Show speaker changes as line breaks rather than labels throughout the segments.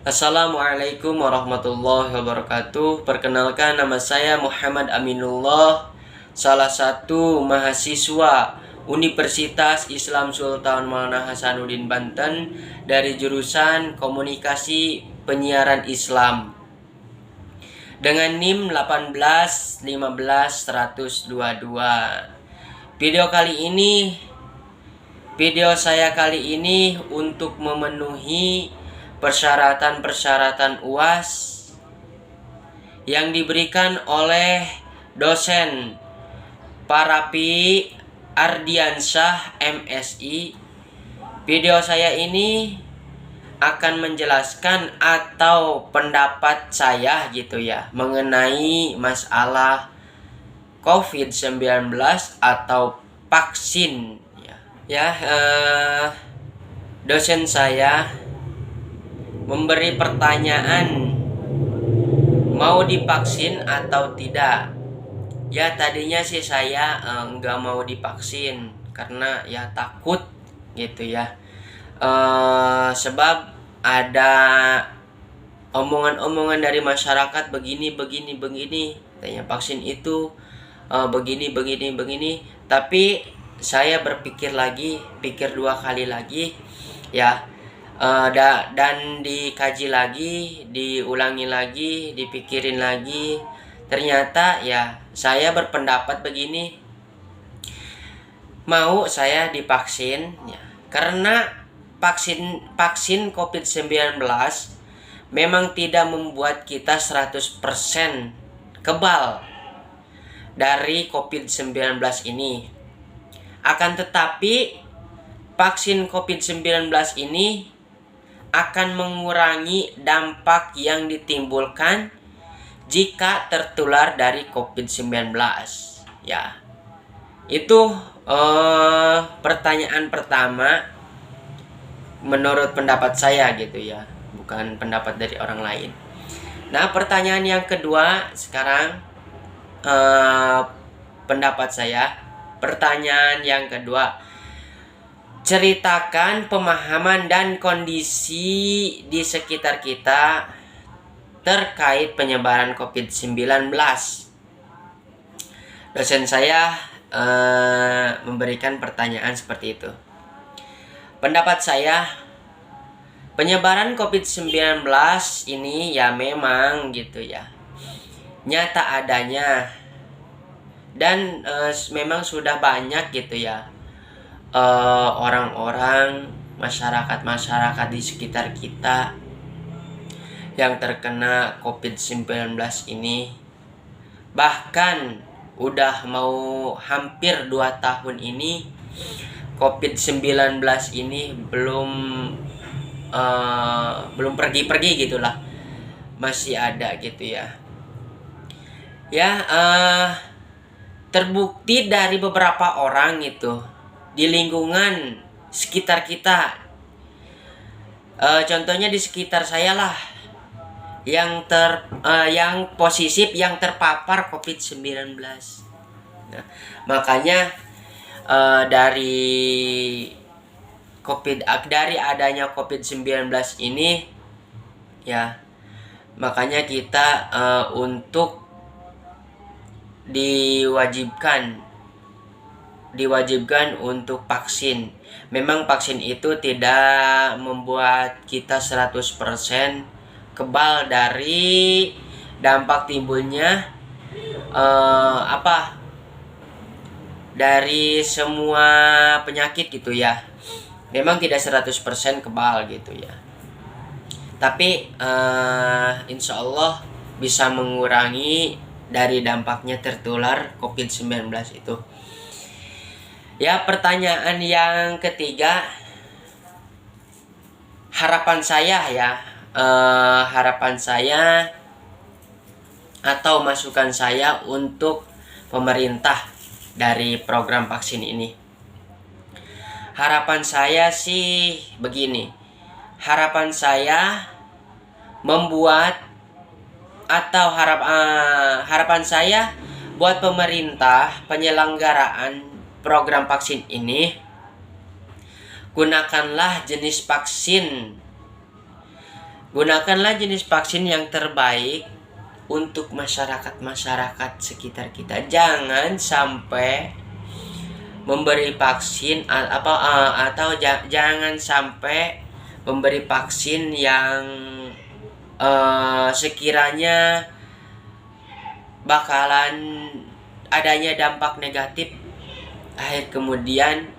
Assalamualaikum warahmatullahi wabarakatuh. Perkenalkan, nama saya Muhammad Aminullah, salah satu mahasiswa Universitas Islam Sultan Maulana Hasanuddin Banten dari jurusan Komunikasi Penyiaran Islam dengan NIM 1815122. Video saya kali ini untuk memenuhi persyaratan-persyaratan UAS yang diberikan oleh dosen Parapi Ardiansyah MSI. Video saya ini akan menjelaskan atau pendapat saya gitu ya mengenai masalah COVID-19 atau vaksin dosen saya memberi pertanyaan mau divaksin atau tidak. Ya, tadinya sih saya nggak mau divaksin karena ya takut gitu ya. Sebab ada omongan-omongan dari masyarakat begini, katanya vaksin itu begini. Tapi saya pikir dua kali lagi ya. Dan dikaji lagi, diulangi lagi, dipikirin lagi. Ternyata ya saya berpendapat begini, mau saya divaksin ya, karena vaksin COVID-19 memang tidak membuat kita 100% kebal dari COVID-19 ini. Akan tetapi vaksin COVID-19 ini akan mengurangi dampak yang ditimbulkan jika tertular dari COVID-19 ya. Itu pertanyaan pertama menurut pendapat saya gitu ya, bukan pendapat dari orang lain. Nah, pertanyaan yang kedua sekarang, pendapat saya. Pertanyaan yang kedua, ceritakan pemahaman dan kondisi di sekitar kita terkait penyebaran COVID-19. Dosen saya memberikan pertanyaan seperti itu. Pendapat saya, penyebaran COVID-19 ini ya memang gitu ya, nyata adanya. Dan memang sudah banyak gitu ya orang-orang, masyarakat di sekitar kita yang terkena COVID-19 ini. Bahkan udah mau hampir 2 tahun ini COVID-19 ini belum pergi-pergi gitulah, masih ada gitu ya. Terbukti dari beberapa orang itu di lingkungan sekitar kita. Contohnya di sekitar saya lah, yang positif, yang terpapar COVID-19. Nah, makanya dari adanya COVID-19 ini ya, makanya kita untuk diwajibkan untuk vaksin. Memang vaksin itu tidak membuat kita 100% kebal dari dampak timbulnya dari semua penyakit gitu ya. Memang tidak 100% kebal gitu ya. Tapi insya Allah bisa mengurangi dari dampaknya tertular COVID-19 itu. Ya, pertanyaan yang ketiga, harapan saya atau masukan saya untuk pemerintah dari program vaksin ini. Harapan saya sih begini. Harapan saya harapan saya buat pemerintah penyelenggaraan program vaksin ini, gunakanlah jenis vaksin Gunakanlah jenis vaksin yang terbaik untuk masyarakat sekitar kita. Jangan sampai memberi vaksin atau jangan sampai memberi vaksin yang sekiranya bakalan adanya dampak negatif, akhir kemudian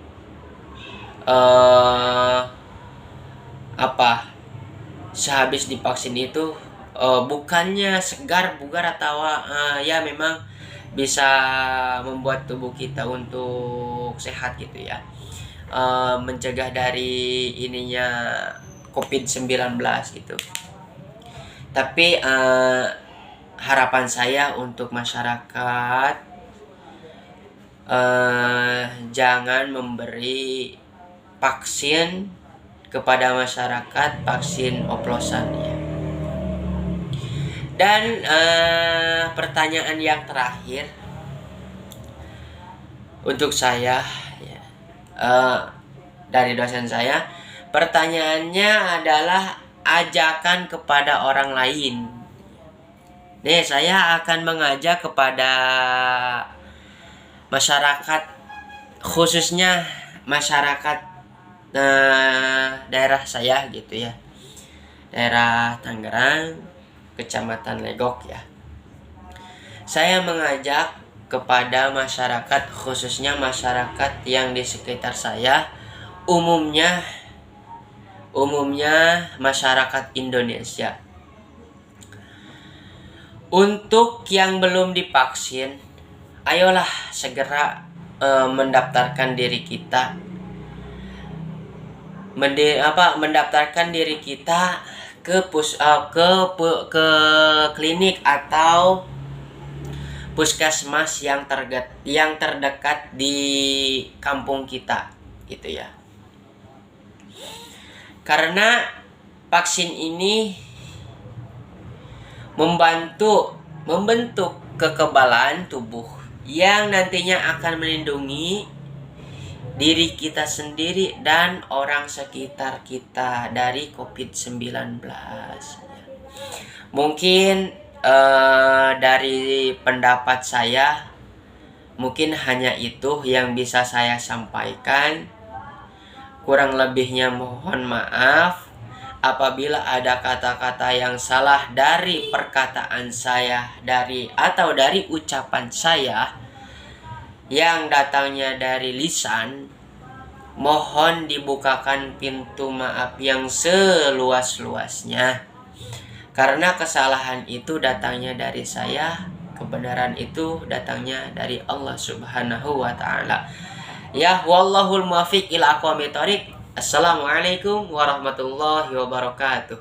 sehabis divaksin itu bukannya segar, bugar, atau ya memang bisa membuat tubuh kita untuk sehat gitu ya, mencegah dari ininya COVID-19 gitu. Tapi harapan saya untuk masyarakat, jangan memberi vaksin kepada masyarakat, vaksin oplosan ya. Dan pertanyaan yang terakhir untuk saya ya, dari dosen saya, pertanyaannya adalah ajakan kepada orang lain. Nih, saya akan mengajak kepada masyarakat, khususnya masyarakat daerah saya gitu ya, daerah Tangerang, Kecamatan Legok ya. Saya mengajak kepada masyarakat, khususnya masyarakat yang di sekitar saya, umumnya masyarakat Indonesia, untuk yang belum divaksin, ayolah segera mendaftarkan diri kita, mendaftarkan diri kita ke klinik atau puskesmas yang terdekat di kampung kita gitu ya. Karena vaksin ini membentuk kekebalan tubuh yang nantinya akan melindungi diri kita sendiri dan orang sekitar kita dari COVID-19. Mungkin dari pendapat saya, mungkin hanya itu yang bisa saya sampaikan. Kurang lebihnya mohon maaf apabila ada kata-kata yang salah dari perkataan saya, dari ucapan saya yang datangnya dari lisan. Mohon dibukakan pintu maaf yang seluas-luasnya, karena kesalahan itu datangnya dari saya, kebenaran itu datangnya dari Allah Subhanahu wa ta'ala. Ya, wallahul muwaffiq ila aqwamit thoriq. Assalamualaikum warahmatullahi wabarakatuh.